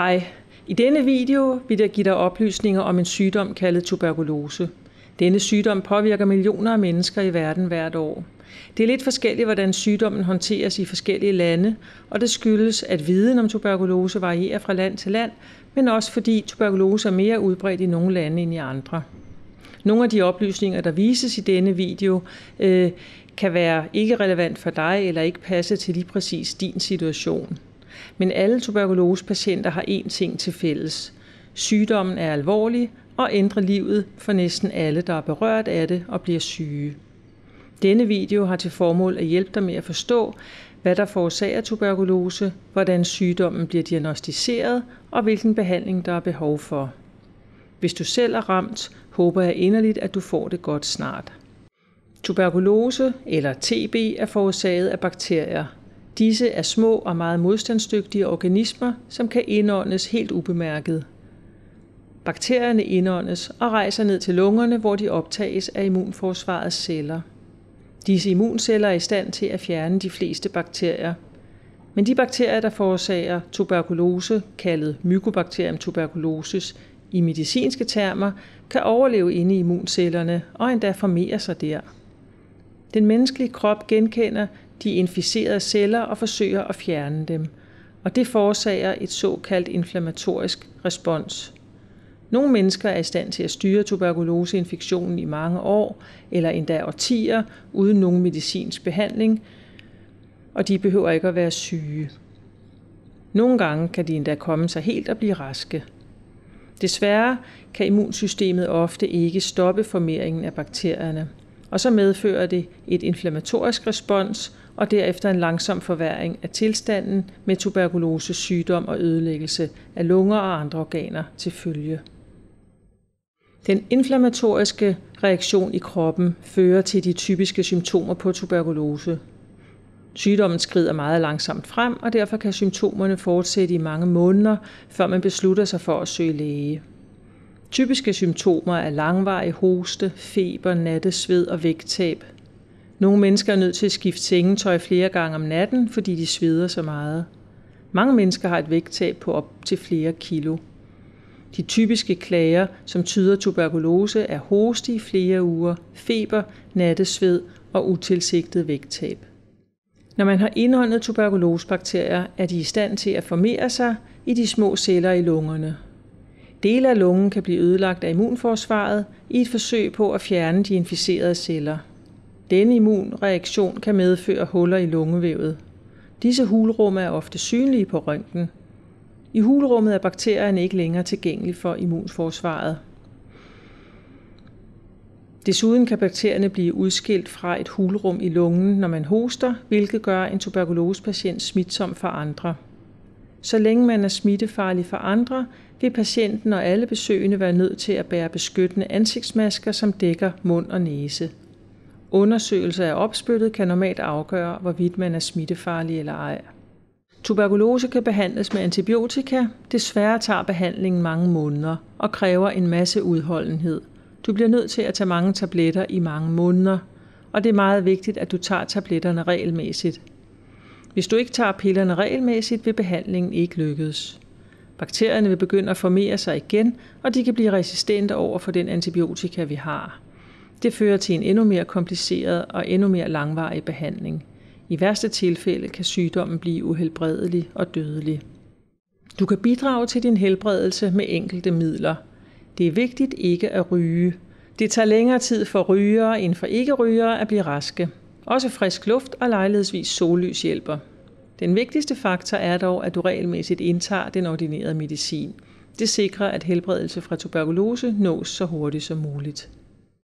Hej. I denne video vil jeg give dig oplysninger om en sygdom kaldet tuberkulose. Denne sygdom påvirker millioner af mennesker i verden hvert år. Det er lidt forskelligt, hvordan sygdommen håndteres i forskellige lande, og det skyldes, at viden om tuberkulose varierer fra land til land, men også fordi tuberkulose er mere udbredt i nogle lande end i andre. Nogle af de oplysninger, der vises i denne video, kan være ikke relevant for dig eller ikke passe til lige præcis din situation. Men alle tuberkulosepatienter har én ting til fælles. Sygdommen er alvorlig og ændrer livet for næsten alle, der er berørt af det og bliver syge. Denne video har til formål at hjælpe dig med at forstå, hvad der forårsager tuberkulose, hvordan sygdommen bliver diagnosticeret og hvilken behandling der er behov for. Hvis du selv er ramt, håber jeg inderligt, at du får det godt snart. Tuberkulose eller TB er forårsaget af bakterier. Disse er små og meget modstandsdygtige organismer, som kan indåndes helt ubemærket. Bakterierne indåndes og rejser ned til lungerne, hvor de optages af immunforsvarets celler. Disse immunceller er i stand til at fjerne de fleste bakterier. Men de bakterier, der forårsager tuberkulose, kaldet Mycobacterium tuberculosis i medicinske termer, kan overleve inde i immuncellerne og endda formere sig der. Den menneskelige krop genkender de inficerede celler og forsøger at fjerne dem, og det forårsager et såkaldt inflammatorisk respons. Nogle mennesker er i stand til at styre tuberkuloseinfektionen i mange år eller endda årtier uden nogen medicinsk behandling, og de behøver ikke at være syge. Nogle gange kan de endda komme sig helt og blive raske. Desværre kan immunsystemet ofte ikke stoppe formeringen af bakterierne, og så medfører det et inflammatorisk respons og derefter en langsom forværring af tilstanden med tuberkulose, sygdom og ødelæggelse af lunger og andre organer til følge. Den inflammatoriske reaktion i kroppen fører til de typiske symptomer på tuberkulose. Sygdommen skrider meget langsomt frem, og derfor kan symptomerne fortsætte i mange måneder, før man beslutter sig for at søge læge. Typiske symptomer er langvarig hoste, feber, nattesved og vægttab. Nogle mennesker er nødt til at skifte sengetøj flere gange om natten, fordi de sveder så meget. Mange mennesker har et vægttab på op til flere kilo. De typiske klager, som tyder tuberkulose, er hoste i flere uger, feber, nattesved og utilsigtet vægttab. Når man har indåndet tuberkulosebakterier, er de i stand til at formere sig i de små celler i lungerne. Dele af lungen kan blive ødelagt af immunforsvaret i et forsøg på at fjerne de inficerede celler. Denne immunreaktion kan medføre huller i lungevævet. Disse hulrum er ofte synlige på røntgen. I hulrummet er bakterierne ikke længere tilgængelige for immunforsvaret. Desuden kan bakterierne blive udskilt fra et hulrum i lungen, når man hoster, hvilket gør en tuberkulosepatient smitsom for andre. Så længe man er smittefarlig for andre, vil patienten og alle besøgende være nødt til at bære beskyttende ansigtsmasker, som dækker mund og næse. Undersøgelser af opspyttet kan normalt afgøre, hvorvidt man er smittefarlig eller ej. Tuberkulose kan behandles med antibiotika. Desværre tager behandlingen mange måneder og kræver en masse udholdenhed. Du bliver nødt til at tage mange tabletter i mange måneder, og det er meget vigtigt, at du tager tabletterne regelmæssigt. Hvis du ikke tager pillerne regelmæssigt, vil behandlingen ikke lykkes. Bakterierne vil begynde at formere sig igen, og de kan blive resistente over for den antibiotika, vi har. Det fører til en endnu mere kompliceret og endnu mere langvarig behandling. I værste tilfælde kan sygdommen blive uhelbredelig og dødelig. Du kan bidrage til din helbredelse med enkelte midler. Det er vigtigt ikke at ryge. Det tager længere tid for rygere end for ikke-rygere at blive raske. Også frisk luft og lejlighedsvis sollys hjælper. Den vigtigste faktor er dog, at du regelmæssigt indtager den ordinerede medicin. Det sikrer, at helbredelse fra tuberkulose nås så hurtigt som muligt.